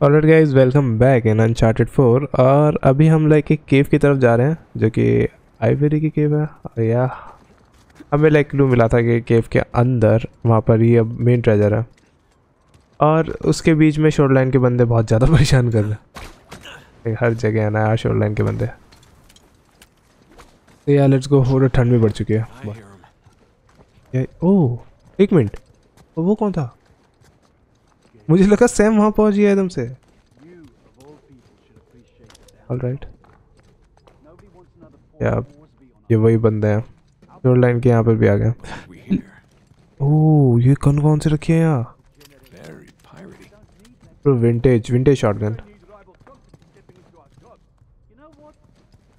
Alright guys, welcome back in uncharted 4। और अभी हम लाइक एक केव की तरफ जा रहे हैं जो कि आइवरी की केव है। या हमें लाइक क्लू मिला था कि केव के अंदर वहाँ पर ही अब मेन ट्रेजर है। और उसके बीच में शोर लाइन के बंदे बहुत ज़्यादा परेशान कर रहे हैं। हर जगह आना है शोर लाइन के बंदे। तो यार लेट्स गो। थोड़ा ठंड भी बढ़ चुकी है। ओह एक मिनट, वो कौन था? मुझे लगा सैम वहाँ पहुँच गया एकदम से। ऑलराइट, या ये वही बंदे हैं। शोर लाइन के यहाँ पर भी आ गए। ओह ये कौन कौन से रखे हैं यहाँ? Vintage shotgun.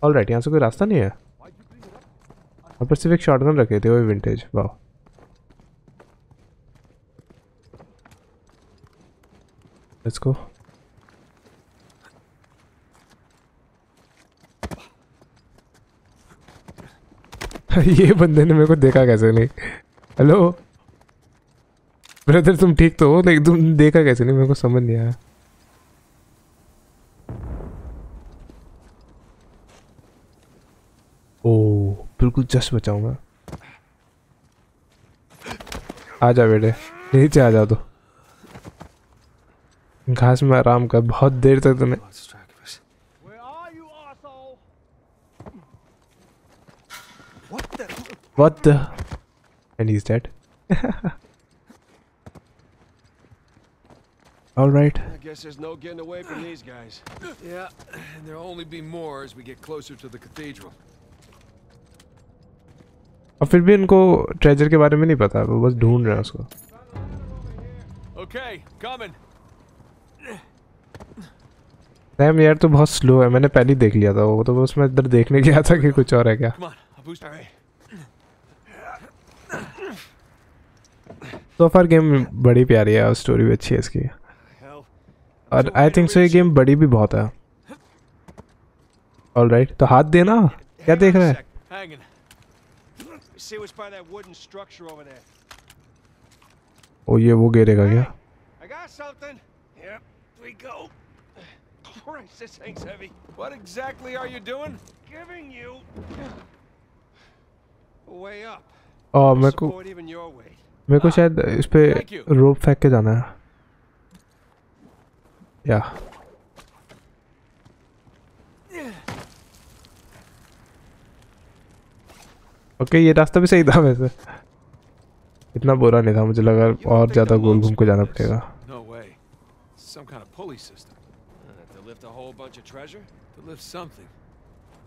ऑलराइट, यहाँ से कोई रास्ता नहीं है। यहाँ पर सिर्फ एक शॉटगन रखे थे, वही विंटेज। वाह, लेट्स गो। ये बंदे ने मेरे को देखा कैसे नहीं? हेलो ब्रदर, तुम ठीक तो हो? नहीं, तुम देखा कैसे नहीं? मेरे को समझ नहीं आया। ओह बिल्कुल जस्ट बचाऊंगा। आ जा बेटे, नीचे आ जा। तो घास में आराम कर, बहुत देर तक तूने। What the? And he's dead. All right. I guess there's no getting away from these guys. Yeah, and there'll only be more as we get closer to the cathedral. और फिर भी इनको ट्रेजर के बारे में नहीं पता, वो बस ढूंढ रहे हैं उसको। Okay, coming. सैम यार तो बहुत स्लो है, मैंने पहले ही देख लिया था वो, तो बस मैं इधर देखने गया था कि कुछ और है क्या। तो फार गेम बड़ी प्यारी है और स्टोरी भी अच्छी है इसकी। और आई थिंक सो ये गेम बड़ी भी बहुत है। ऑलराइट, तो हाथ देना, क्या देख रहा है? ओ ये वो गिरेगा क्या? This thing's heavy. What exactly are you doing? Giving you a way up. Oh, मेरे को शायद इस पे रोप फेंक के जाना है। या ओके, ये रास्ता भी सही था वैसे, इतना बुरा नहीं था। मुझे लगा और ज्यादा गोल घूम के जाना पड़ेगा। No way. Some kind of pulley system. To lift a whole bunch of treasure? To lift something.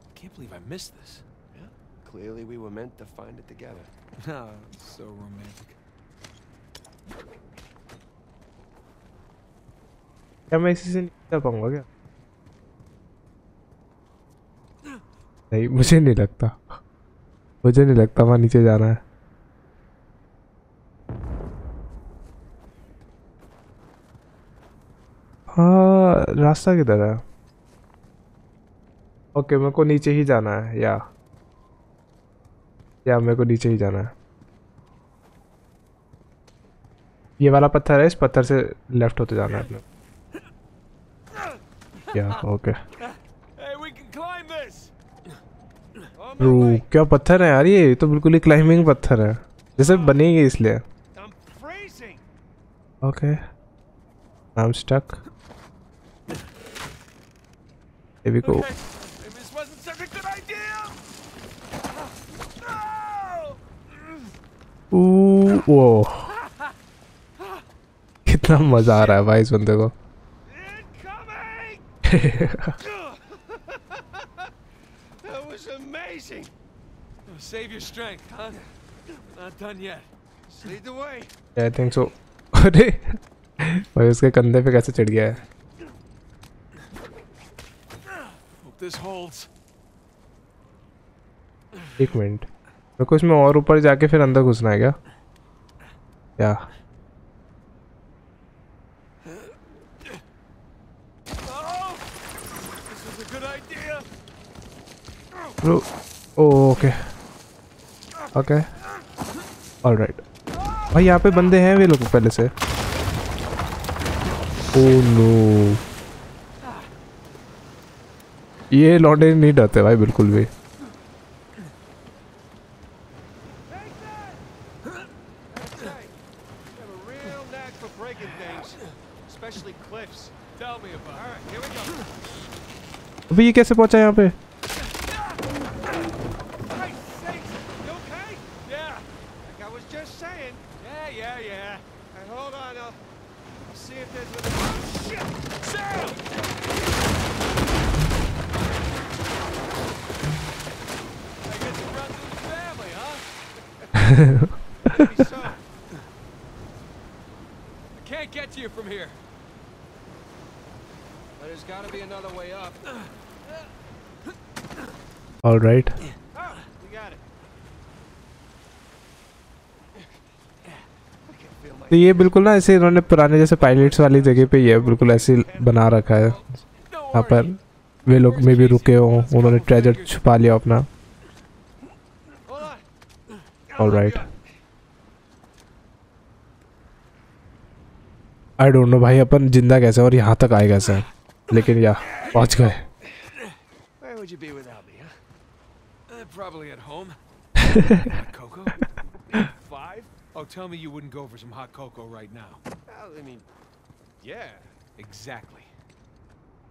I can't believe I missed this. Yeah. Clearly we were meant to find it together. Ah, so romantic. क्या मैं इसी से निकल पाऊंगा क्या? नहीं, मुझे नहीं लगता वहाँ नीचे जाना है। हाँ, रास्ता किधर है? ओके, मेरे को नीचे ही जाना है। या मेरे को नीचे ही जाना है। ये वाला पत्थर है, इस पत्थर से लेफ्ट होते जाना है अपने। या ओके। क्या पत्थर है यार, ये तो बिल्कुल ही क्लाइंबिंग पत्थर है, जैसे बनेगी इसलिए। Okay, I am stuck. Here we go. Maybe this wasn't such a good idea. वो कितना मजा आ रहा है भाई इस बंदे को। That was amazing. Save your strength, huh? Not done yet. Lead the way. I think so. अरे भाई उसके कंधे पे कैसे चढ़ गया है? This holds. एक मिनट, मेरे को इसमें और ऊपर जाके फिर अंदर घुसना है क्या? या ओके ओके ऑलराइट। भाई यहाँ पे बंदे हैं वे लोग पहले से। ओह नो, ये लौंडे नहीं डरते भाई बिल्कुल भी। अभी ये कैसे पहुंचा यहाँ पे? Can't get to you from here. There's got to be another way up. All right. We got it. तो ये बिल्कुल ना ऐसे इन्होंने पुराने जैसे पायलट्स वाली जगह पे ये बिल्कुल ऐसे बना रखा है। यहाँ पर वे लोग में भी रुके हो, उन्होंने ट्रेजर छुपा लिया अपना। All right. I don't know भाई अपन जिंदा कैसे और यहाँ तक आए कैसे, लेकिन या पहुँच गए। Where would you be without me, huh? Probably at home. Hot cocoa? 5? Oh, tell me you wouldn't go for some hot cocoa right now. Well, I mean, yeah, exactly.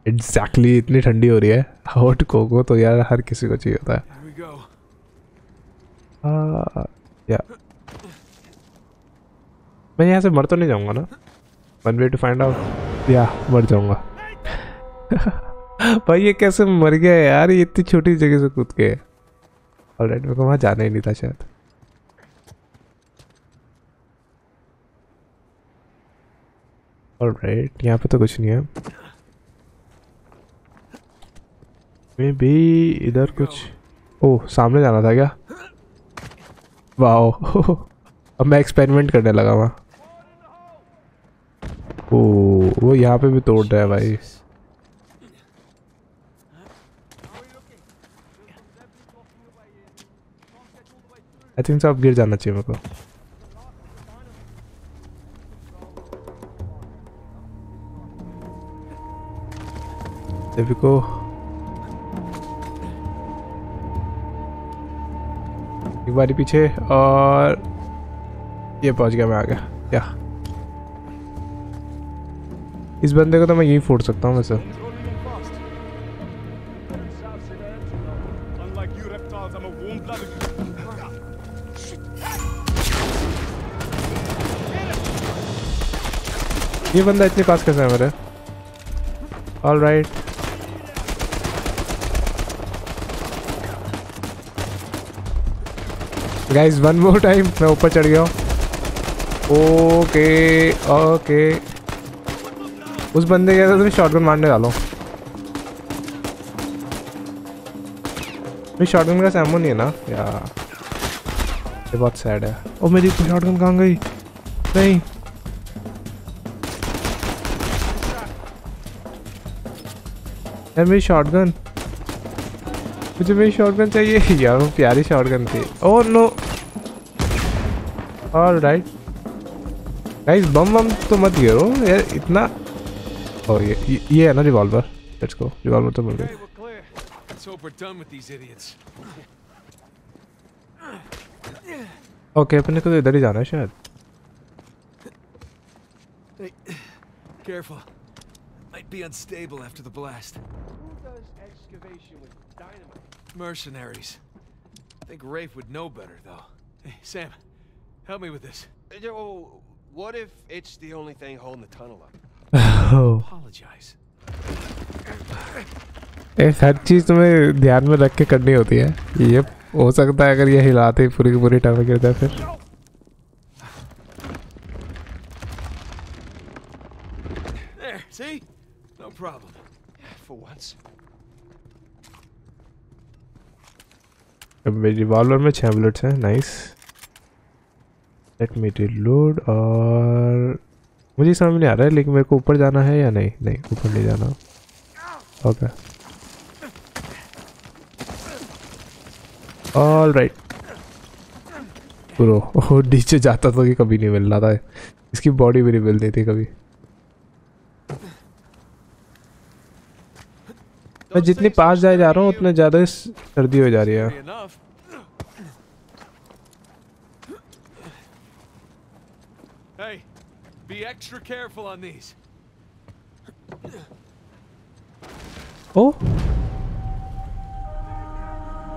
Exactly, इतनी ठंडी हो रही है, हॉट कोको तो यार हर किसी को चाहिए होता है। Here we go. या मैं यहाँ से मर तो नहीं जाऊँगा ना? One way to find out. या मर जाऊँगा। भाई ये कैसे मर गया यार, ये इतनी छोटी जगह से कूद के। ऑलराइट, मेरे को वहाँ जाना ही नहीं था शायद। ऑलराइट, यहाँ पे तो कुछ नहीं है। मे बी इधर कुछ, ओह सामने जाना था क्या? वाओ, अब मैं एक्सपेरिमेंट करने लगा वहाँ। ओह वो यहाँ पे भी तोड़ रहा है भाई। आई थिंक सब गिर जाना चाहिए मेरे को। देखो को एक बारी पीछे और ये पहुंच गया, मैं आ गया। क्या इस बंदे को तो मैं यही फोड़ सकता हूँ वैसे। ये बंदा इतने पास कैसे है मेरे? All right, guys one more time, मैं ऊपर चढ़ गया हूँ। ओके ओके, उस बंदे के साथ शॉटगन मारने डालो। मेरी शॉटगन का सैमो नहीं है ना यार, ये बहुत सैड है। ओ मेरी शॉटगन कहाँ गई? नहीं यार मेरी शॉटगन, मुझे मेरी शॉटगन चाहिए यार, वो प्यारी शॉटगन थी। ओह नो, ऑलराइट गाइस, बम बम तो मत गिरो यार इतना। और ये है ना रिवॉल्वर, लेट्स गो, रिवॉल्वर तो मिल गई। ओके अपने को तो इधर ही जाना है शायद। Careful. Might be unstable after the blast. Who does excavation with dynamite? Mercenaries. I think Rafe would know better, though. Hey, Sam, help me with this. Oh, what if it's the only thing holding the tunnel up? Apologize. ऐसा हर चीज तुम्हें ध्यान में रख के करनी होती है। ये हो सकता है अगर ये हिलाते ही पूरी की पूरी टावर गिर जाए फिर। There, see? No problem. For once. अब मेरी रिवॉल्वर में 6 बुलेट्स हैं, नाइस। Let me reload. और मुझे समझ नहीं आ रहा है लेकिन मेरे को ऊपर जाना है या नहीं? नहीं ऊपर नहीं जाना। Okay all right. ब्रो नीचे जाता तो कि कभी नहीं मिल रहा था, इसकी बॉडी भी नहीं मिलती थी कभी। मैं जितनी पास जा रहा हूँ उतने ज़्यादा सर्दी हो जा रही है। Hey, be extra careful on these. Oh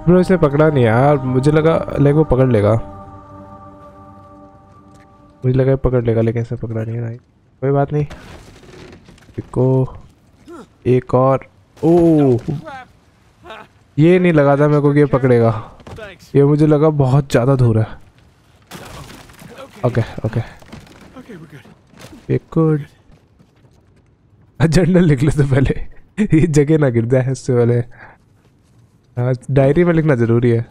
bro इसे पकड़ा नहीं यार, मुझे लगा लाइक वो पकड़ लेगा, मुझे लगा पकड़ लेगा, लेकिन इसे पकड़ा नहीं है। कोई बात नहीं, इसको एक और। ओ ये नहीं लगा था मेरे को कि ये पकड़ेगा, ये मुझे लगा बहुत ज़्यादा दूर है। Okay okay good. जर्नल लिख लेते पहले, ये जगह ना गिर जाए इससे पहले। डायरी में लिखना जरूरी है।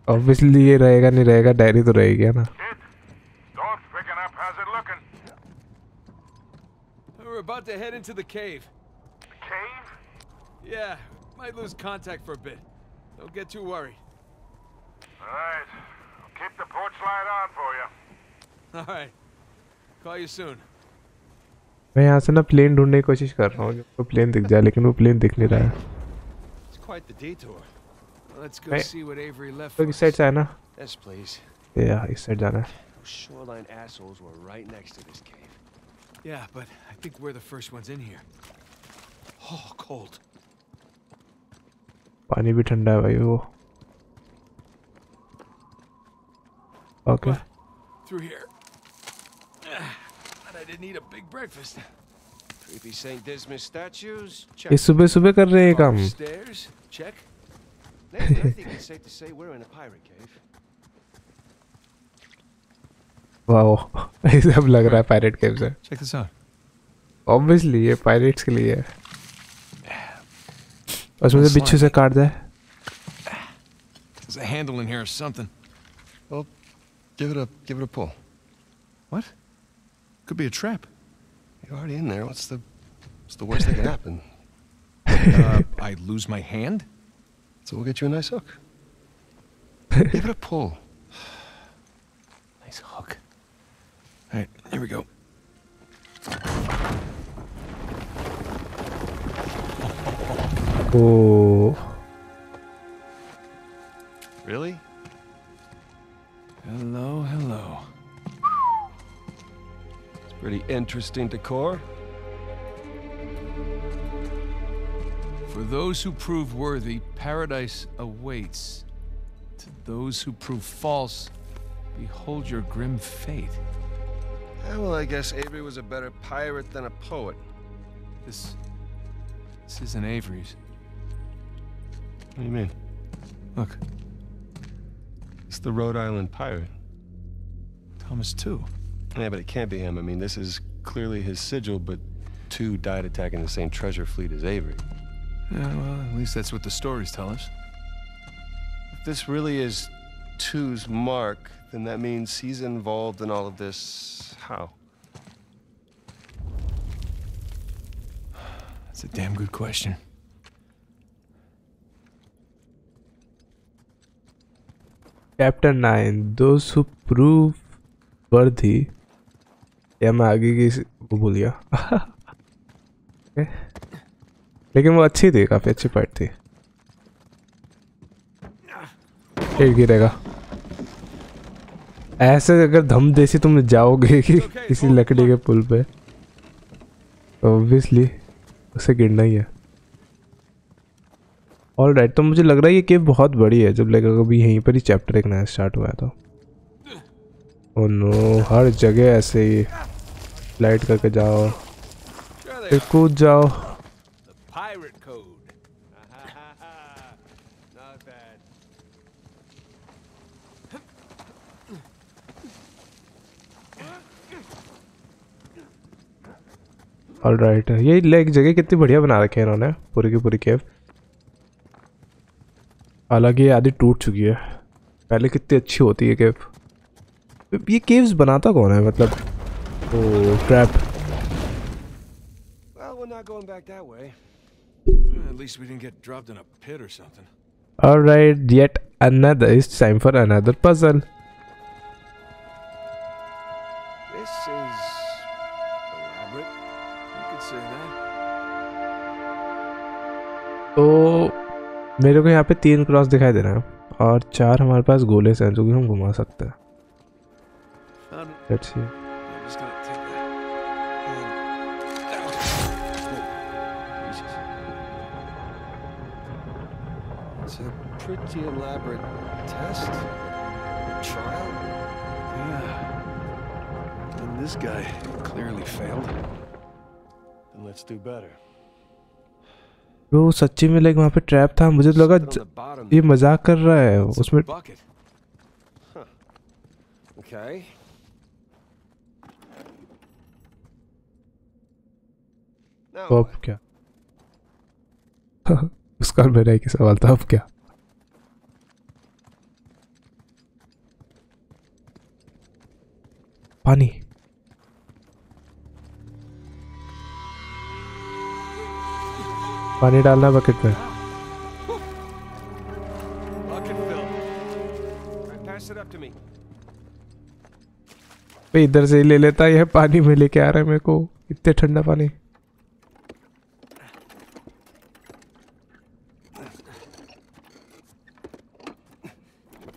ऑब्वियसली ये रहेगा नहीं रहेगा, डायरी तो रहेगी है ना। We're about to head into the cave. Cave? Yeah, might lose contact for a bit. Don't get too worried. All right. I'll keep the porch light on for you. All right. Call you soon. मैं यहाँ से ना plane ढूंढने की कोशिश कर रहा हूँ, तो प्लेन दिख जाए, लेकिन वो प्लेन दिख नहीं रहा है। It's quite the detour. Let's go see what Avery left तो for इस साइड से है ना? us. Yes, please. या इस साइड जाना है। Those shoreline assholes were right next to this cave. Yeah, but I think we're the first ones in here. Oh, cold. पानी भी ठंडा है भाई वो। Okay. Through here. But I didn't eat a big breakfast. Creepy St. Dismas statues. Check. ये सुबह सुबह कर रहे हैं काम। Stairs. Check. Nathan, I think it's safe to say we're in a pirate cave. Wow, ये सब लग रहा है पायरेट केव से। Check this out. Obviously ये पायरेट्स के लिए है। उसमें से बिच्छू से काट जाए। There's a handle in here or something. Well, give it a pull. What? Could be a trap. You're already in there. What's the worst that can happen? I lose my hand? So we'll get you a nice hook. Give it a pull. Nice hook. All right, here we go. Oh. Really? Hello, hello. It's pretty interesting decor. For those who prove worthy, paradise awaits. To those who prove false, behold your grim fate. Yeah, well, I guess Avery was a better pirate than a poet. This isn't Avery's. What do you mean? Look, It's the Rhode Island pirate. Thomas too. Yeah, but it can't be him. I mean, this is clearly his sigil, but two died attacking the same treasure fleet as Avery. Yeah, well, at least that's what the stories tell us. If this really is Two's mark, then that means he's involved in all of this. How? That's a damn good question. Chapter 9 Those who prove worthy। या मैं आगे की वो भूल गया। Okay. लेकिन वो अच्छी थी, काफी अच्छी पार्ट थी। एक गिरेगा ऐसे, अगर धम देसी तुम जाओगे कि किसी लकड़ी के पुल पे, तो ऑब्वियसली उसे गिरना ही है। ऑलराइट, तो मुझे लग रहा है ये केव बहुत बड़ी है, जब लगेगा अभी यहीं पर ही चैप्टर एक नया स्टार्ट हुआ है तो। ओह नो, हर जगह ऐसे ही लाइट करके जाओ, फिर कूद जाओ। Pirate code. Not bad. Alright, ये लाइक जगह कितनी बढ़िया बना रखे हैं इन्होंने, पूरी की पूरी केव। हालांकि ये आधी टूट चुकी है, पहले कितनी अच्छी होती है केव। ये केव्स बनाता कौन है, मतलब ओ trap. Well, we're not going back that way. At least we didn't get dropped in a pit or something. Alright, yet another, it's time for another puzzle. This is elaborate. You could say that. तो मेरे को यहाँ पे 3 cross दिखाई दे रहे हैं और 4 हमारे पास गोले से हैं जो कि हम घुमा सकते हैं। Let's see. I'm just gonna take that. Jesus. It's a pretty elaborate test. Trial? Yeah. And this guy clearly failed. Then let's do better. Bro सच्ची में लाइक वहाँ पे ट्रैप था, मुझे तो लगा Something on the bottom. ये मजाक कर रहा है It's a उसमें। bucket. Okay. Now तो अब what? क्या? उसका और मेरा एक ही सवाल था, अब क्या? पानी। पानी डालना बकेट में। Bucket filled. Alright, pass it up to me. पे इधर से ही ले लेता, यह पानी में लेके आ रहा है मेरे को, इतने ठंडा पानी।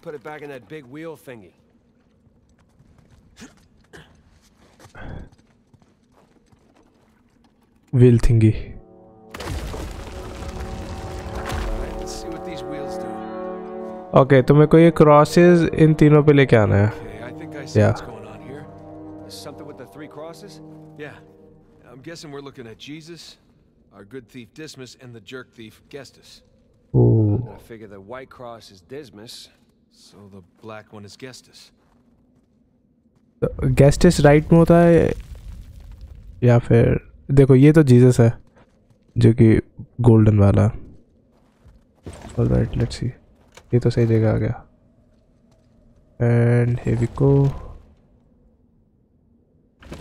Put it back in that big wheel thingy. Wheel थिंगी। Alright, let's see what these wheels do. Okay तो मेरे को ये क्रॉसेस इन तीनों पे लेके आना है। Okay, I think I see Yeah. what's going on here. There's something with the 3 crosses? Yeah. I'm guessing we're looking at Jesus, our good thief Dismas, and the jerk thief Gestus. Oh I figure the white cross is Dismas. So the black one is Gestus. Gestus right में होता है या फिर देखो ये तो Jesus है जो कि गोल्डन वाला। ऑलराइट लेट्स सी, ये तो सही जगह आ गया। And here we go.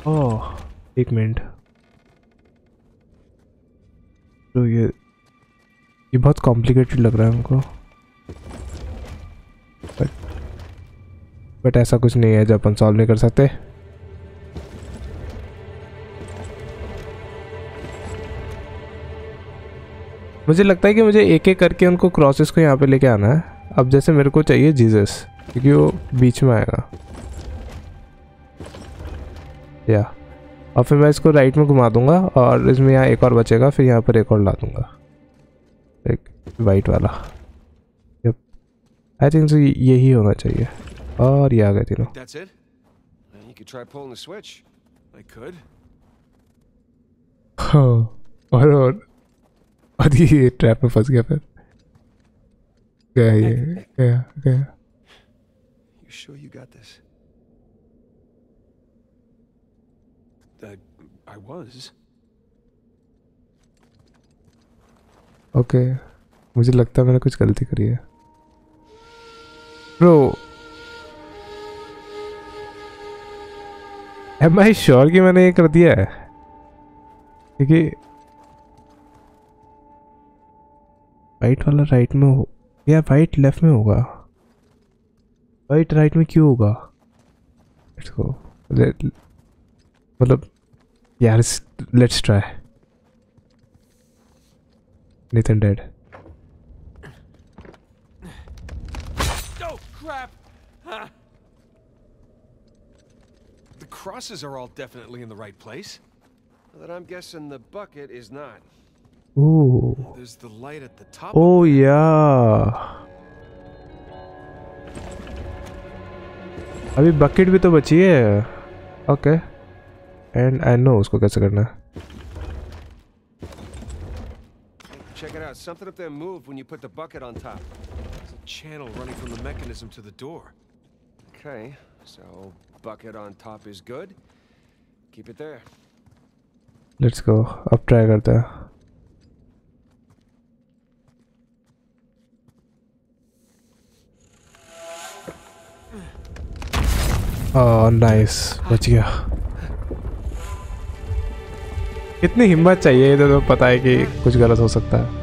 Oh एक मिनट, तो ये बहुत कॉम्प्लिकेटेड लग रहा है हमको, बट ऐसा कुछ नहीं है जो अपन सॉल्व नहीं कर सकते। मुझे लगता है कि मुझे एक एक करके उनको क्रॉसेस को यहाँ पे लेके आना है। अब जैसे मेरे को चाहिए जीसस क्योंकि वो बीच में आएगा, या और फिर मैं इसको राइट में घुमा दूंगा और इसमें यहाँ एक और बचेगा, फिर यहाँ पर एक और ला दूंगा, एक वाइट वाला। यप आई थिंक यही होना चाहिए। और ये आ गए तीनों। That's it? You could try pulling the switch. I could. और ये ट्रैप में फंस गया फिर। गया ये, गया। You sure you got this? I was. Okay मुझे लगता है मैंने कुछ गलती करी है। ब्रो एम आई श्योर कि मैंने ये कर दिया है? क्योंकि वाइट वाला राइट में हो या वाइट लेफ्ट में होगा, वाइट राइट में क्यों होगा? लेट्स गो, मतलब यार let's try. Nathan dead. Oh crap! Huh. The crosses are all definitely in the right place. Then I'm guessing the bucket is not. Oh. There's the light at the top. Oh yeah. अभी bucket भी तो बची है। Okay and I know उसको कैसे करना है। Check it out. Something up there moved when you put the bucket on top. There's a channel running from the mechanism to the door. Okay, so bucket on top is good. Keep it there. Let's go, अब try करते हैं। Oh nice, बच गया। कितनी हिम्मत चाहिए, इधर तो पता है कि कुछ गलत हो सकता है।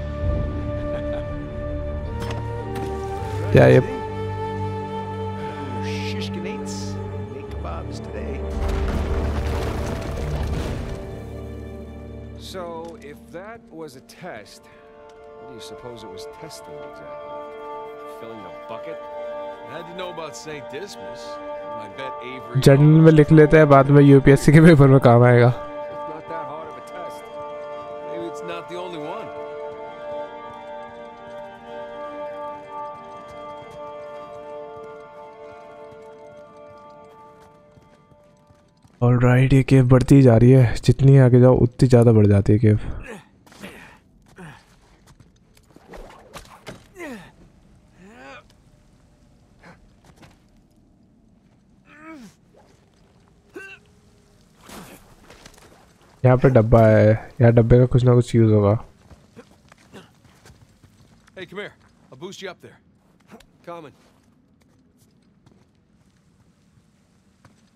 क्या ये Shishkinates. Make kebabs today. So, if that was a test, What do you suppose it was testing exactly? Filling a bucket? How'd you know about St. Dismas? I bet Avery... journal में लिख लेते हैं, बाद में UPSC के paper में काम आएगा. It's not that hard of a test. Maybe it's not the only one. Alright, ये केव बढ़ती जा रही है. जितनी आगे जाओ उतनी ज़्यादा बढ़ जाती है केव. यहाँ पे डब्बा है. यहाँ डब्बे का कुछ ना कुछ यूज होगा. Hey, come here. I'll boost you up there. Coming.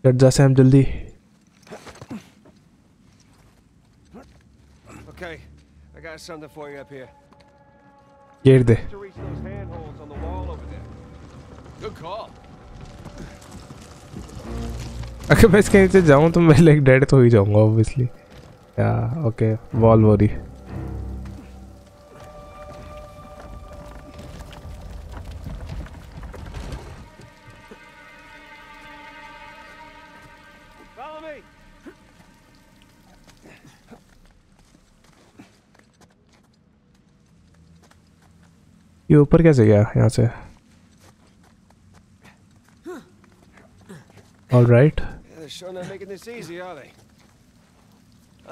चढ़ जा सैम जल्दी. Okay, I got something for you up here. घेर दे. To reach those handholds on the wall over there. Good call. अगर मैं इसके नीचे जाऊँ तो मैं लाइक डेड तो ही जाऊँगा ऑब्वियसली. या ओके, वॉल वो रही. Follow me. ये ऊपर कैसे गया यहाँ से? Alright. They're sure not making this easy, are they?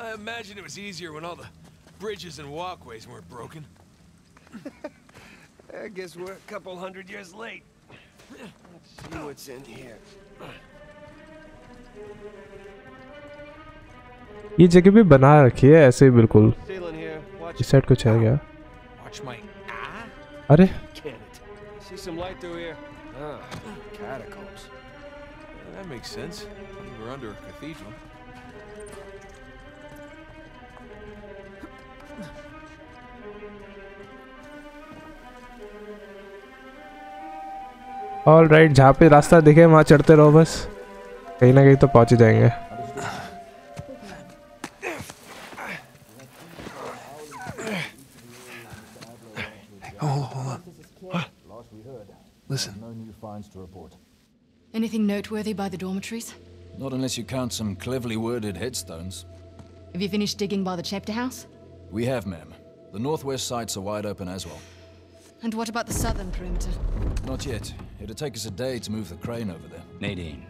I imagine it was easier when all the bridges and walkways weren't broken. I guess we're a couple hundred years late. Let's see what's in here. ये जगह भी बना रखी है ऐसे ही बिल्कुल. Ceiling here. Watch. इस side कुछ है क्या? Watch my अरे Can it? See some light through here? Ah, catacombs. That makes sense. We're under a cathedral. Alright, जहाँ पे रास्ता दिखे वहाँ चढ़ते रहो बस. कहीं ना कहीं तो पहुँच ही जाएंगे. Hold on. What? Listen. No new finds to report. Anything noteworthy by the dormitories? Not unless you count some cleverly worded headstones. Have you finished digging by the chapter house? We have, ma'am. The northwest sites are wide open as well. And what about the southern perimeter? Not yet. It'll take us a day to move the crane over there. Nadine.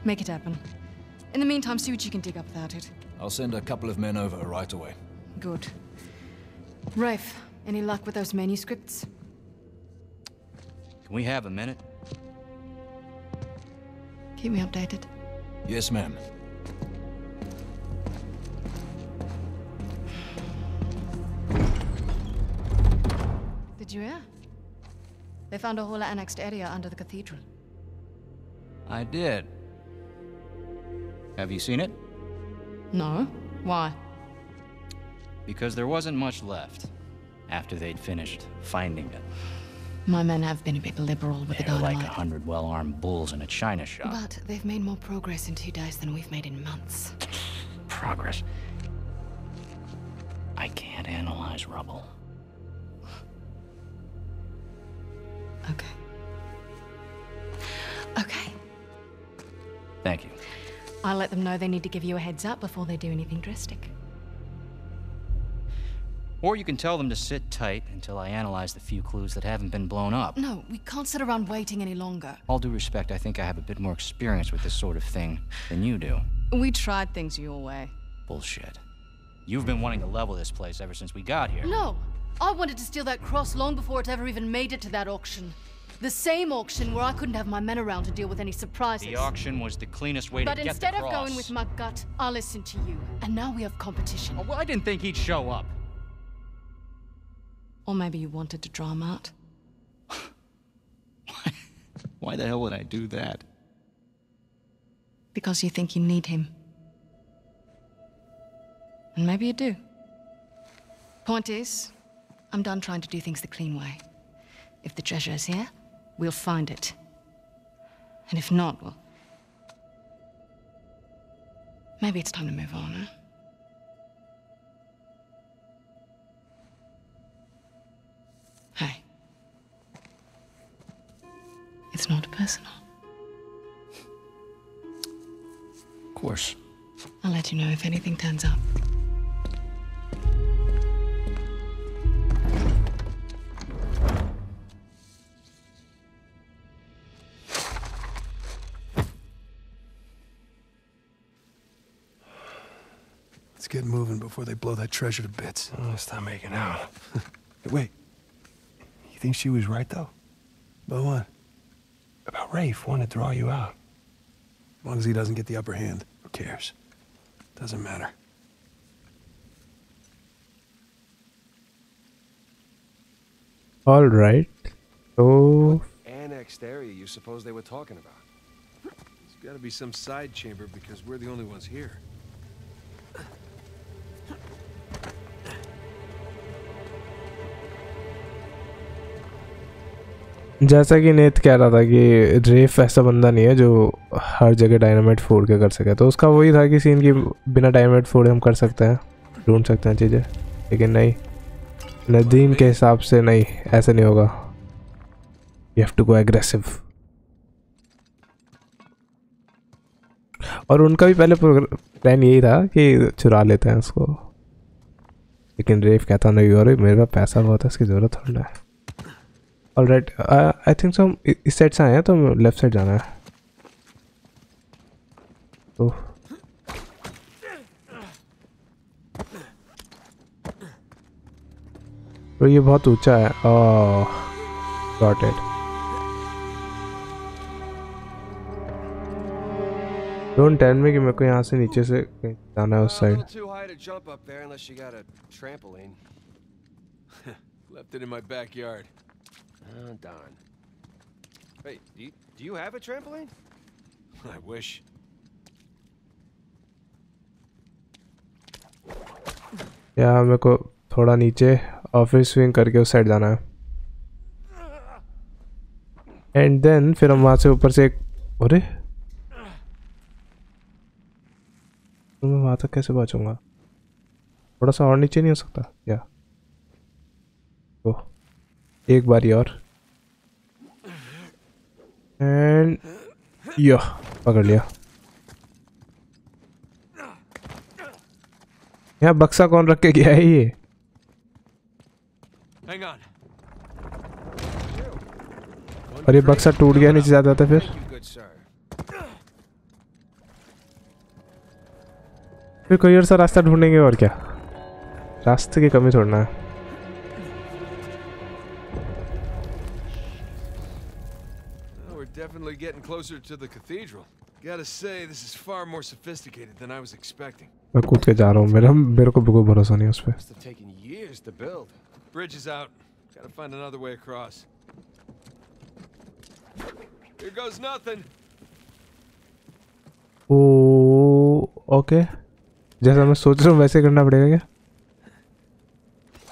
Make it happen. In the meantime, see what you can dig up without it. I'll send a couple of men over right away. Good. Rafe, any luck with those manuscripts? Can we have a minute? Keep me updated. Yes, ma'am. Did you hear? They found a whole annexed area under the cathedral. I did. Have you seen it? No. Why? Because there wasn't much left after they'd finished finding it. My men have been a bit liberal with the They're like dynamite. 100 well-armed bulls in a china shop. But they've made more progress in 2 days than we've made in months. Progress. I can't analyze rubble. Okay. Okay. Thank you. I'll let them know they need to give you a heads up before they do anything drastic. Or you can tell them to sit tight until I analyze the few clues that haven't been blown up. No, we can't sit around waiting any longer. All due respect, I think I have a bit more experience with this sort of thing than you do. We tried things your way. Bullshit. You've been wanting to level this place ever since we got here. No! I wanted to steal that cross long before it ever even made it to that auction. The same auction where I couldn't have my men around to deal with any surprises. The auction was the cleanest way to get the cross. But instead of going with my gut, I listened to you. And now we have competition. Oh, well, I didn't think he'd show up. Or maybe you wanted to draw him out. Why the hell would I do that? Because you think you need him. And maybe you do. Point is, I'm done trying to do things the clean way. If the treasure is here, we'll find it. And if not, well... maybe it's time to move on, huh? not personal. Of course. I'll let you know if anything turns up. Let's get moving before they blow that treasure to bits. Oh, stop making out. Wait. You think she was right, though? About what? About Rafe wanting to draw you out. As long as he doesn't get the upper hand, who cares? Doesn't matter. All right. So What annexed area you suppose they were talking about? There's gotta be some side chamber because we're the only ones here. जैसा कि नेत कह रहा था कि रेफ ऐसा बंदा नहीं है जो हर जगह डायनामाइट फोड़ के कर सके, तो उसका वही था कि सीन की बिना डायनामाइट फोड़े हम कर सकते हैं, ढूंढ सकते हैं चीज़ें, लेकिन नहीं, नदीम के हिसाब से नहीं, ऐसे नहीं होगा. You have to go aggressive. और उनका भी पहले प्लान यही था कि चुरा लेते हैं उसको, लेकिन रेफ कहता नहीं, और मेरे पास पैसा बहुत है, इसकी ज़रूरत थोड़ा है. ऑलराइट, आई थिंक सो हम इस साइड से आए हैं, तो लेफ्ट साइड जाना है. तो ये बहुत ऊंचा है. Got it. Don't tell me कि मेरे को यहाँ से नीचे से कहीं जाना है उस side. Left it in my backyard. Oh, darn. Wait, do you have a trampoline? I wish. या मेरे को थोड़ा नीचे ऑफिस स्विंग करके उस साइड जाना है, एंड देन फिर हम वहाँ से ऊपर से एक, अरे तो मैं वहाँ तक कैसे पहुँचूँगा? थोड़ा सा और नीचे नहीं हो सकता क्या? ओह, एक बारी और, एंड या पकड़ लिया. यहाँ बक्सा कौन रख के गया है ये? Hang on. और ये बक्सा टूट गया नीचे जाता था फिर? फिर कोई और सा रास्ता ढूंढेंगे, और क्या, रास्ते की कमी छोड़ना है. We're definitely getting closer to the cathedral. Gotta say, this is far more sophisticated than I was expecting. मैं कूद के जा रहा हूँ, मेरे को बिल्कुल भरोसा नहीं उस पे. Must have taken years to build. Bridge is out. Gotta find another way across. Here goes nothing. Okay, जैसा मैं सोच रहा हूँ वैसे करना पड़ेगा क्या?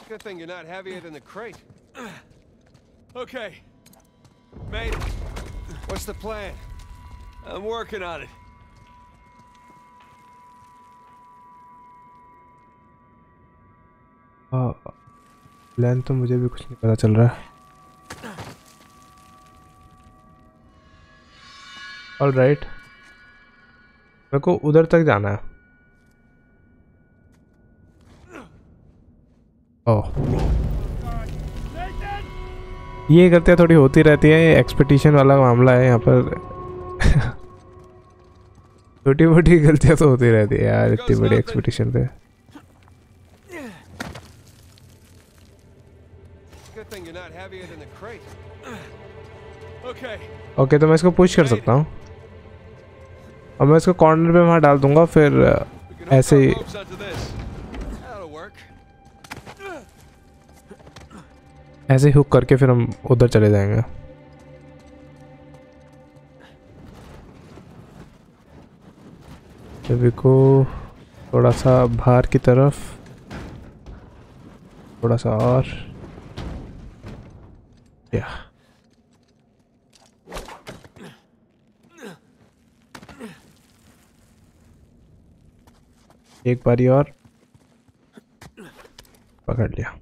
Good thing you're not heavier than the crate. Okay. Made it. What's the plan? I'm working on it. Plan तो मुझे भी कुछ नहीं पता चल रहा है. ऑलराइट, मेरे को उधर तक जाना है. ओह, ये करते थोड़ी होती रहती है, एक्सपेक्टेशन वाला मामला है यहाँ पर. छोटी मोटी गलतियाँ तो होती रहती है यार, इतनी बड़ी एक्सपेक्टेशन पे. ओके, तो मैं इसको पुश कर सकता हूँ, और मैं इसको कॉर्नर पे वहाँ डाल दूंगा, फिर ऐसे ही ऐसे हुक करके फिर हम उधर चले जाएंगे. अभी को थोड़ा सा बाहर की तरफ, थोड़ा सा और, या एक बारी और, पकड़ लिया.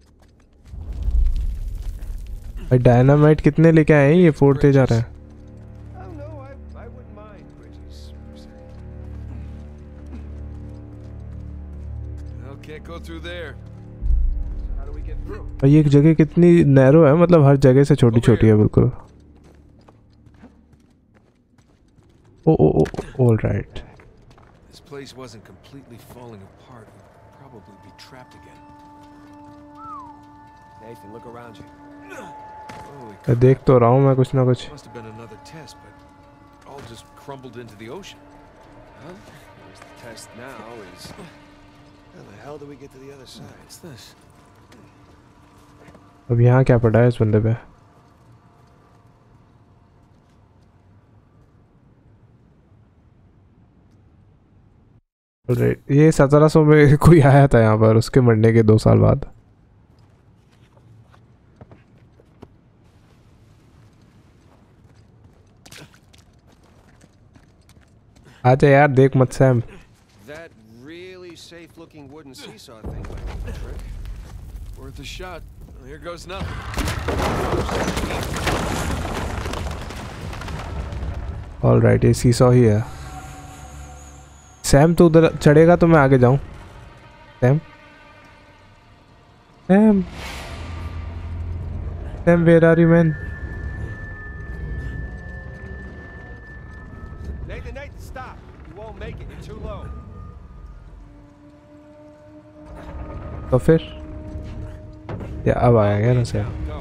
भाई डायनामाइट कितने लेके आए हैं? ये फोड़ते जा रहे हैं. can't go through there. How do we get through? और ये एक जगह कितनी नैरो है, मतलब हर जगह से छोटी छोटी है बिल्कुल. All right. This place wasn't completely falling apart. We'd probably be trapped again. Nathan, look around you. Holy मैं देख तो रहा हूँ मैं कुछ ना कुछ. must have been another test, but all just crumbled into the ocean. Well, the test now is how the hell do we get to the other side? What's this? अब यहाँ क्या पड़ा है इस बंदे पे? Alright, ये 1700 में कोई आया था यहाँ पर उसके मरने के 2 साल बाद. आजा यार देख मत Sam. That really safe-looking wooden seesaw thing might be the trick. Worth a shot. Well, here goes nothing. Alright, ये सीसॉ ही है. सैम तो उधर चढ़ेगा तो मैं आगे जाऊं. Sam Sam Sam where are you man? Nathan, stop! You won't make it. You're too low. तो फिर या अब आया गया ना सैम. Go.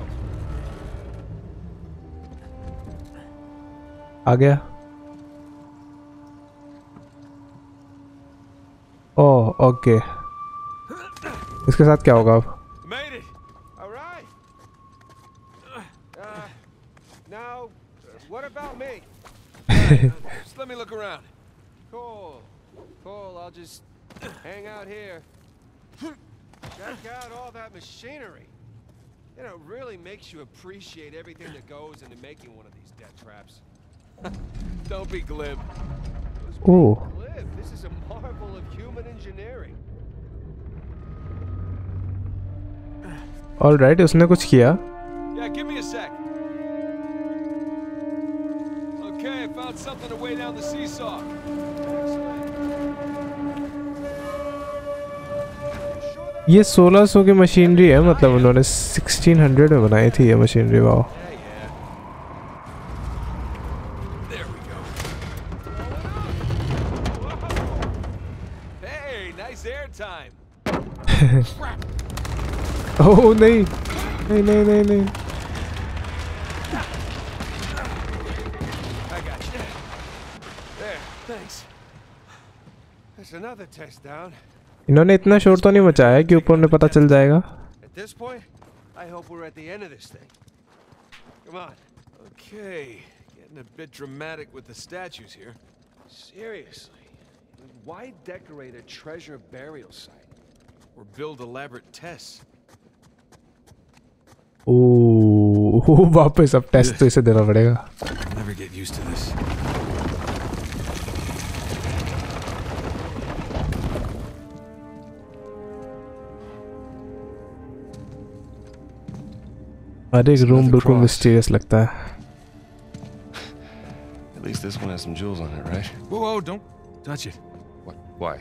आ गया. Oh okay. इसके साथ क्या होगा अब? Made it. All right. Now, what about me? Just let me look around. Cool. Cool. I'll just hang out here. Check out all that machinery. You know, it really makes you appreciate everything that goes into making one of these death traps. Don't be glib. Oh Liv, this is a marvel of human engineering. Alright, उसने कुछ किया. Yeah, give me a sec. Okay, I found something to weigh down the seesaw. ये 1600 की machinery है, मतलब उन्होंने 1600 में बनाई थी ये मशीनरी. वाह. There we go. Hey, nice air time. ओह नहीं नहीं नहीं नहीं नहीं. I got you. There, thanks. There's another test down. इन्होंने इतना शोर तो नहीं मचाया कि ऊपर उन्हें पता चल जाएगा. At this point, I hope we're at the end of this thing. Come on. Okay, getting a bit dramatic with the statues here. Seriously. Why decorate a treasure burial site? Or build elaborate tests. ओह वापस अब test तो इसे देना पड़ेगा. I'll never get used to this. हर एक room बिल्कुल mysterious लगता है. At least this one has some jewels on it, right? Whoa, whoa, don't touch it. What? Why?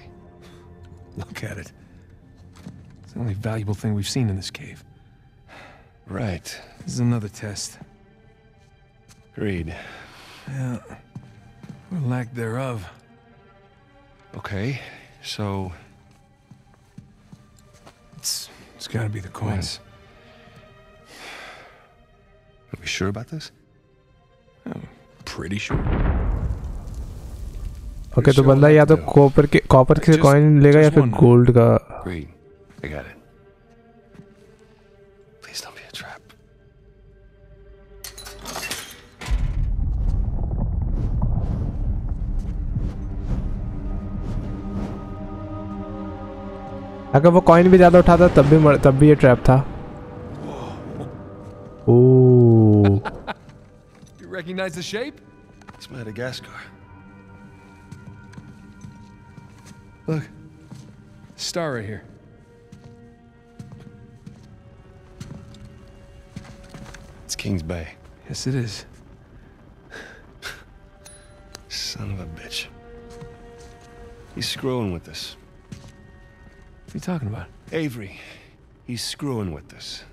Look at it. It's the only valuable thing we've seen in this cave. Right. This is another test. Agreed. Yeah. Or lack thereof. Okay, so It's gotta be the coins. are we sure about this? I'm pretty sure. Okay तो बंदा या तो copper के coin लेगा या फिर gold का. Agreed. I got it. Please don't be a trap. अगर वो कॉइन भी ज्यादा उठाता तब भी ये ट्रैप था. ओह You recognize the shape? It's Madagascar. Look. Star right here. It's Kings Bay. Yes, it is. Son of a bitch. He's screwing with us. What are you talking about? Avery. He's screwing with us.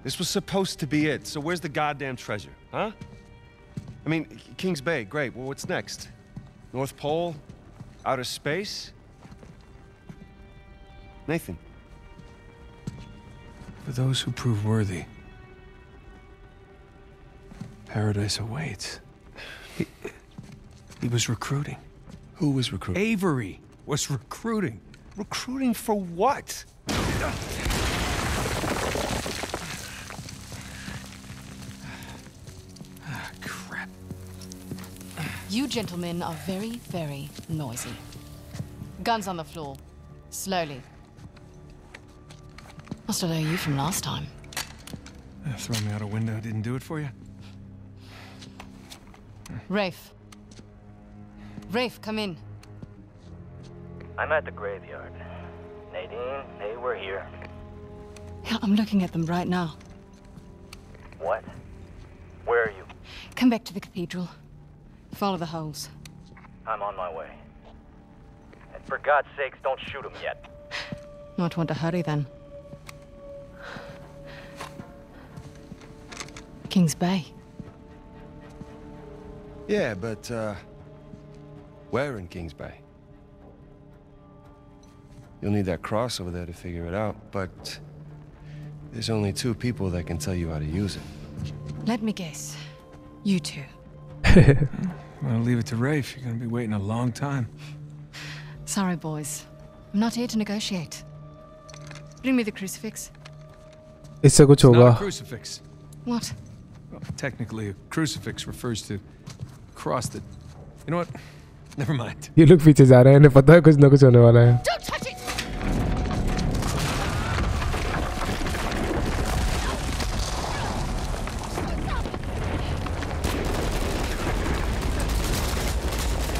This was supposed to be it, so where's the goddamn treasure, huh? I mean, Kings Bay, great. Well, what's next? North Pole? Outer space? Nathan. For those who prove worthy, paradise awaits. He was recruiting. Who was recruiting? Avery was recruiting. Recruiting for what? Ah, crap. You gentlemen are very, very noisy. Guns on the floor. Slowly. Must have known you from last time. Throw me out a window didn't do it for you? Rafe. Rafe, come in. I'm at the graveyard. Nadine, hey, we're here. Yeah, I'm looking at them right now. What? Where are you? Come back to the cathedral. Follow the holes. I'm on my way. And for God's sakes, don't shoot him yet. Not want to hurry then. Kings Bay. Yeah, but, where in Kings Bay? You'll need that cross over there to figure it out, but there's only 2 people that can tell you how to use it. Let me guess. You two. I'll leave it to Rafe. You're gonna be waiting a long time. Sorry, boys. I'm not here to negotiate. Bring me the crucifix. इससे कुछ It's not a होगा. crucifix. What? Well, technically, a crucifix refers to cross that... You know what? Never mind. ये लोग पीछे जा रहे हैं, इन्हें पता है कुछ ना कुछ होने वाला है. Don't touch it!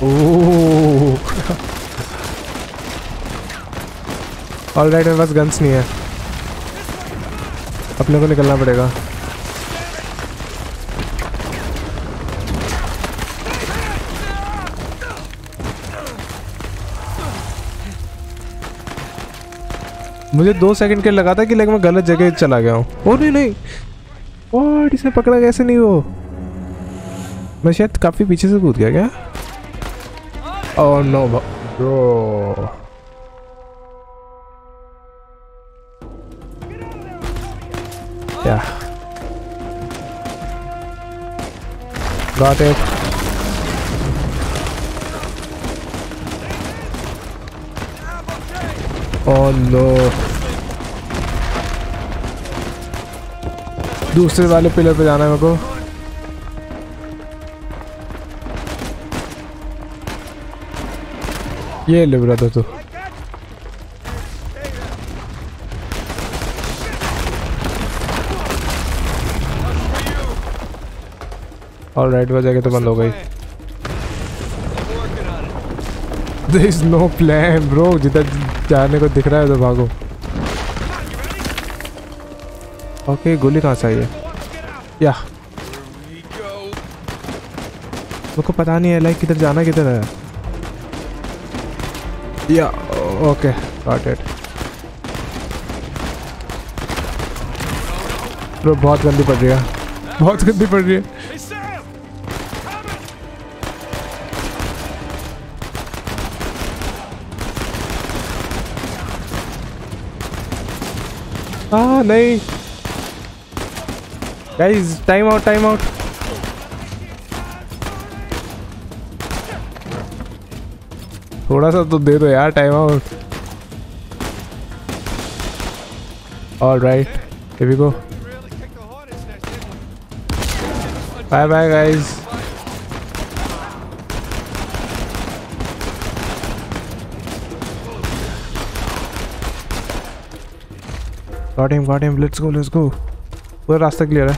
Oh. Alright, मेरे पास गन्स नहीं है. अपने को निकलना पड़ेगा. मुझे 2 सेकंड के लगा था कि लाइक मैं गलत जगह चला गया हूँ. ओ नहीं नहीं. और इसने पकड़ा कैसे नहीं वो. मैं शायद काफी पीछे से कूद गया क्या. Oh no bro. Yeah. Got it. Oh no. दूसरे वाले पिलर पे जाना है मेरे को. ये ले ब्रदर तू. ऑलराइट, वो जगह तो बंद हो गई. There is no plan, bro. जिधर जाने को दिख रहा है उधर भागो. ओके, गोली कहाँ से आई है? या मुझको पता नहीं है लाइक किधर जाना किधर है. या ओके, गॉट इट. ब्रो बहुत गंदी पड़ रही है. बहुत गंदी पड़ रही है. हाँ नहीं guys, time out time out. थोड़ा सा तो दे दो यार, time out. Alright, here we go. Bye bye guys. Got him, let's go. पूरा रास्ता क्लियर है.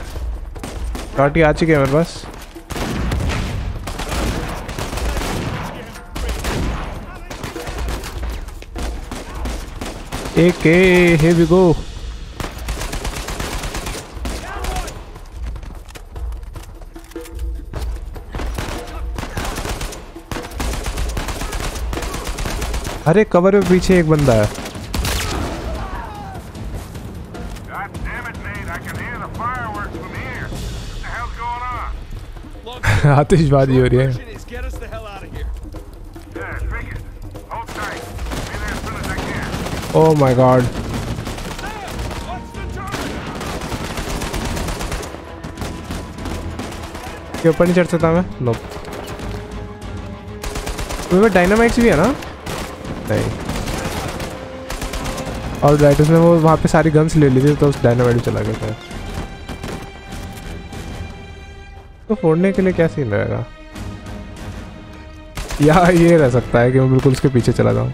टॉटी आ चुकी है मेरे पास. here we go. अरे कवर में पीछे एक बंदा है. आतिशबाजी हो रही है। Mission is get us the hell out of here. Oh my God, What's the target? के ऊपर नहीं चढ़ सकता मैं? नो। तुम्हें डायनामाइट्स भी है ना? नहीं। और राइट, उसने वो वहाँ पे सारी गन्स ले ली थी तो उस डायनामाइट भी चला गया था। तो फोड़ने के लिए क्या सीन रहेगा? या ये रह सकता है कि मैं बिल्कुल उसके पीछे चला जाऊँ।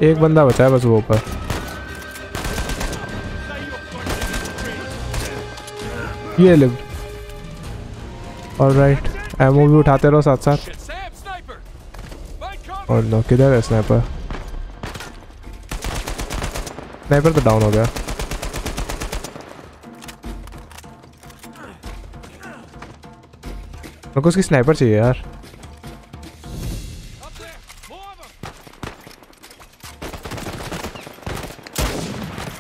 एक बंदा बचा है बस वो ऊपर। ये लिव। ऑलराइट, एमओ भी उठाते रहो साथ साथ। और नो, किधर है स्नाइपर? स्नाइपर तो डाउन हो गया। मेरे को उसकी स्नाइपर चाहिए यार।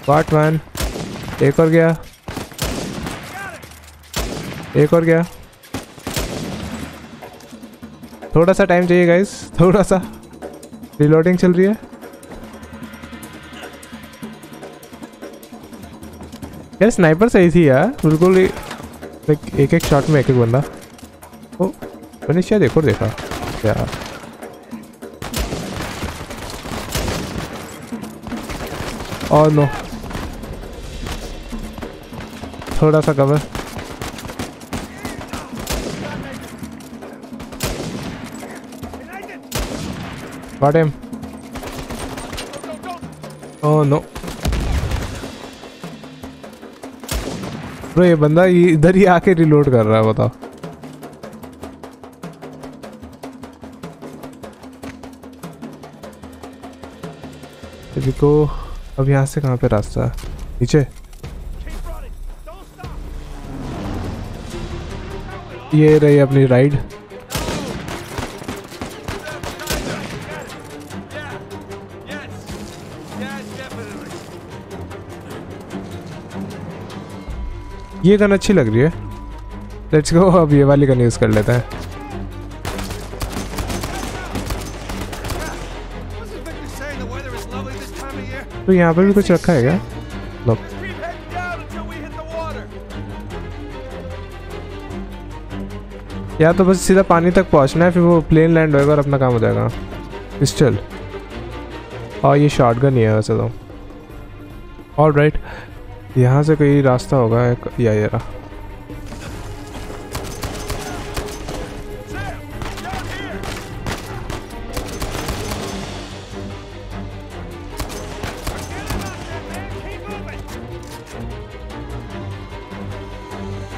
वाट मैन, एक और गया, एक और गया। थोड़ा सा टाइम चाहिए गाइस, थोड़ा सा। रिलोडिंग चल रही है। यार स्नाइपर सही थी यार, बिल्कुल एक एक शॉट में एक एक बंदा। ओ मैंने शायद एक और देखा यार। और नो, थोड़ा सा cover. Got him. Oh no. Bro ये बंदा इधर ही आके रिलोड कर रहा है, बताओ। देखो अब यहाँ से कहाँ पे रास्ता है? नीचे। ये रही अपनी राइड। ये गन अच्छी लग रही है। लेट्स गो, अब ये वाली गन यूज कर लेते हैं। तो यहाँ पर भी कुछ रखा है क्या? नो। या तो बस सीधा पानी तक पहुँचना है, फिर वो प्लेन लैंड होएगा और अपना काम हो जाएगा। पिस्टल और ये शॉटगन ही है वैसे तो। ऑलराइट, यहाँ से कोई रास्ता होगा या ये रहा।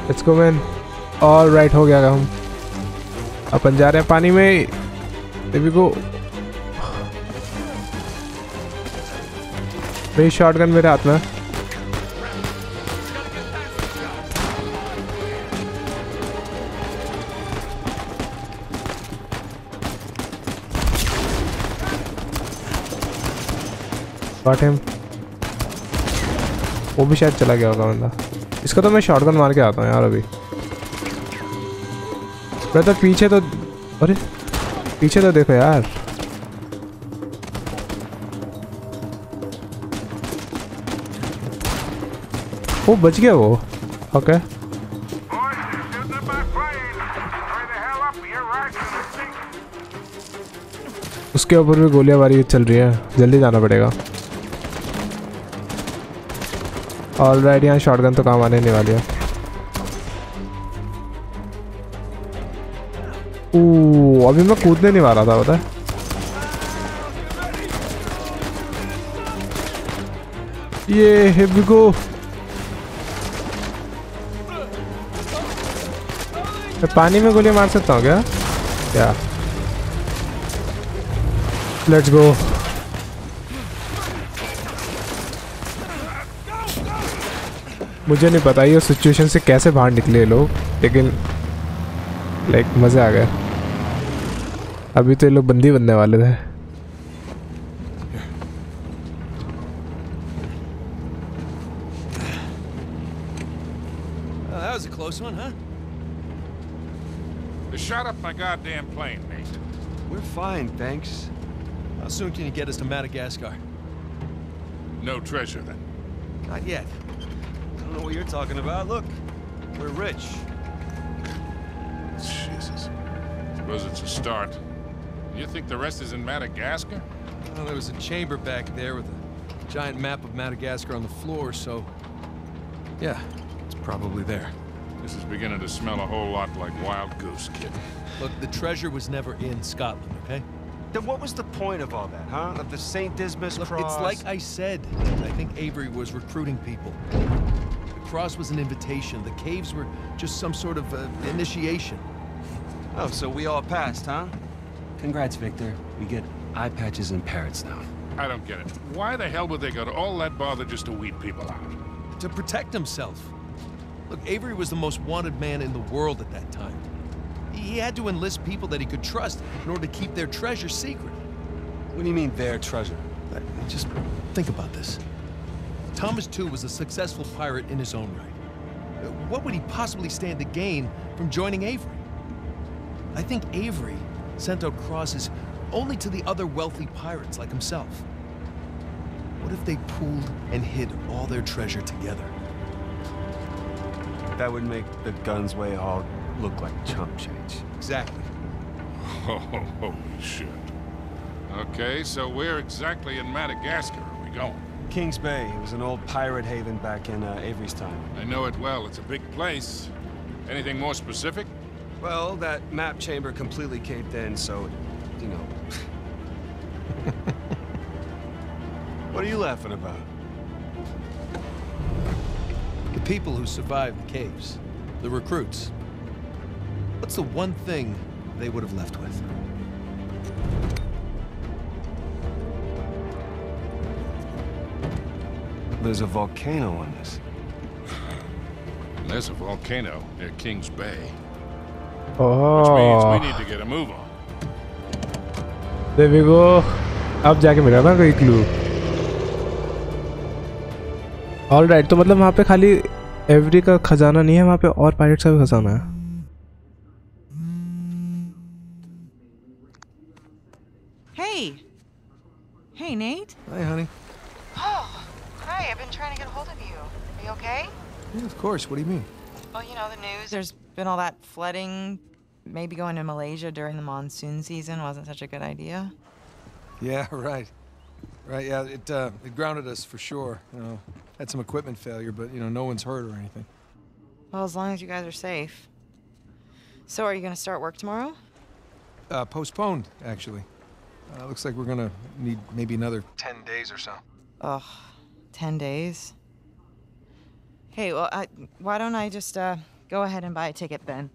Let's go man. ऑलराइट, हो गया हम। अपन जा रहे हैं पानी में। बेबी को मेरी शॉटगन मेरे हाथ में। Got him. वो भी शायद चला गया होगा बंदा। इसका तो मैं शॉटगन मार के आता हूँ यार अभी। मैं तो पीछे तो, अरे पीछे तो देखो यार। वो बच गया वो। ओके। उसके ऊपर भी गोलियाबारी चल रही है, जल्दी जाना पड़ेगा। ऑलराइट, यहाँ शॉटगन तो काम आने नहीं वाली है। ओह, अभी मैं कूदने नहीं वाला था, पता है। ये हिप गो। मैं पानी में गोली मार सकता हूँ क्या? क्या? Let's go. मुझे नहीं पता ये सिचुएशन से कैसे बाहर निकले लोग, लेकिन लाइक मज़े आ गए। अभी तो ये लोग बंदी बनने वाले थे। was a close one, huh? They shot up my goddamn plane, Nate. We're fine, thanks. How soon can you get us to Madagascar? No treasure, then. Not yet. I don't know what you're talking about. Look, we're rich. Jesus. Suppose it's a start. You think the rest is in Madagascar? Well, there was a chamber back there with a giant map of Madagascar on the floor, so... yeah, it's probably there. This is beginning to smell a whole lot like Wild Goose, kid. Look, the treasure was never in Scotland, okay? Then what was the point of all that, huh? Of the St. Dismas Look, cross? it's like I said. I think Avery was recruiting people. The cross was an invitation. The caves were just some sort of initiation. Oh, so we all passed, huh? Congrats, Victor. We get eye patches and parrots now. I don't get it. Why the hell would they go to all that bother just to weed people out? To protect himself. Look, Avery was the most wanted man in the world at that time. He had to enlist people that he could trust in order to keep their treasure secret. What do you mean, their treasure? Just think about this. Thomas, too, was a successful pirate in his own right. What would he possibly stand to gain from joining Avery? I think Avery sent out crosses only to the other wealthy pirates like himself. What if they pooled and hid all their treasure together? That would make the Gunsway haul look like chump change. Exactly. Oh, holy shit. Okay, so where exactly in Madagascar are we going? Kings Bay. It was an old pirate haven back in Avery's time. I know it well. It's a big place. Anything more specific? Well, that map chamber completely caved in, so, you know. What are you laughing about? The people who survived the caves, the recruits. What's the one thing they would have left with? There's a volcano on this. There's a volcano near Kings Bay. Which Oh, means we need to get a move on. there we go. अब जाके मिला ना कोई clue. All right, तो मतलब वहाँ पे खाली एवरी का खजाना नहीं है, वहाँ पे और पायरेट्स का भी खजाना है. Hey, Nate. Hi, honey. Oh, hi. I've been trying to get a hold of you. Are you okay? Yeah, of course. What do you mean? Well, you know the news. There's been all that flooding. Maybe going to Malaysia during the monsoon season wasn't such a good idea. Yeah, right. Right, yeah, it grounded us for sure. You know, had some equipment failure, but, you know, no one's hurt or anything. Well, as long as you guys are safe. So are you going to start work tomorrow? Postponed, actually. Looks like we're gonna need maybe another 10 days or so. Ugh, 10 days. Hey, well, why don't I just go ahead and buy a ticket then?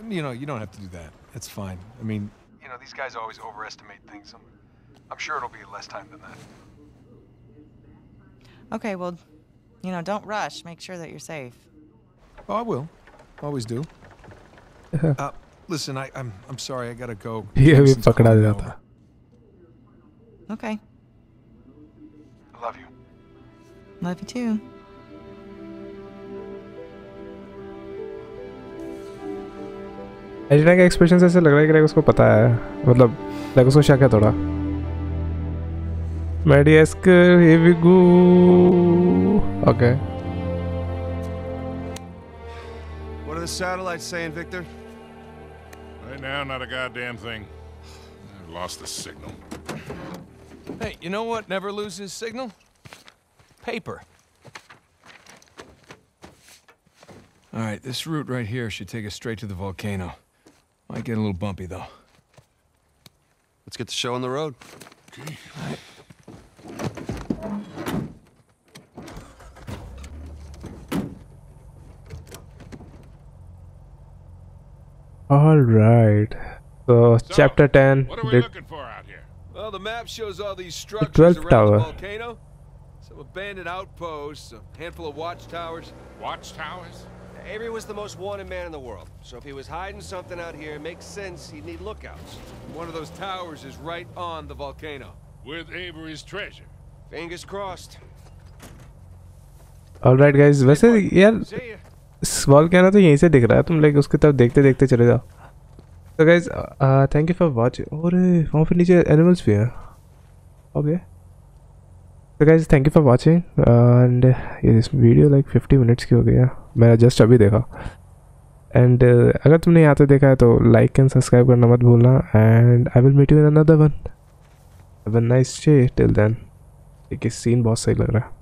You know, you don't have to do that. It's fine. I mean, you know, these guys always overestimate things. I'm sure it'll be less time than that. Okay, well, you know, don't rush. Make sure that you're safe. Oh, I will. Always do. Listen, I'm sorry. I gotta go. ये भी पकड़ा दिया था. Okay. I love you. Love you too. Elina का expression से ऐसे लग रहा है कि उसको पता है, मतलब लाइक उसको शक है थोड़ा. Madagascar, here we go. Okay. What are the satellites saying, Victor? Right now, not a goddamn thing. I've lost the signal. Hey, you know what never loses signal? Paper. All right, this route right here should take us straight to the volcano. Might get a little bumpy, though. Let's get the show on the road. Okay. All right. All right. So chapter 10. What are we looking for out here? Well, the map shows all these structures 12th around tower. the volcano. Some abandoned outposts, a handful of watchtowers. Watchtowers? Avery was the most wanted man in the world, so if he was hiding something out here, it makes sense he'd need lookouts. One of those towers is right on the volcano. With Avery's treasure. Fingers crossed. All right, guys. वैसे यार See ya. Wall कहना तो यहीं से दिख रहा है, तुम लाइक उसकी तरफ देखते देखते चले जाओ। तो guys thank you for watching. और वहाँ पर नीचे एनिमल्स भी हैं। ओके तो guys thank you for watching and ये इस वीडियो लाइक 50 मिनट्स की हो गई है, मैंने जस्ट अभी देखा। एंड अगर तुमने यहाँ तक देखा है तो लाइक एंड सब्सक्राइब करना मत भूलना। And I will meet you in another one. Have a nice day till then. एक सीन बहुत सही लग रहा है।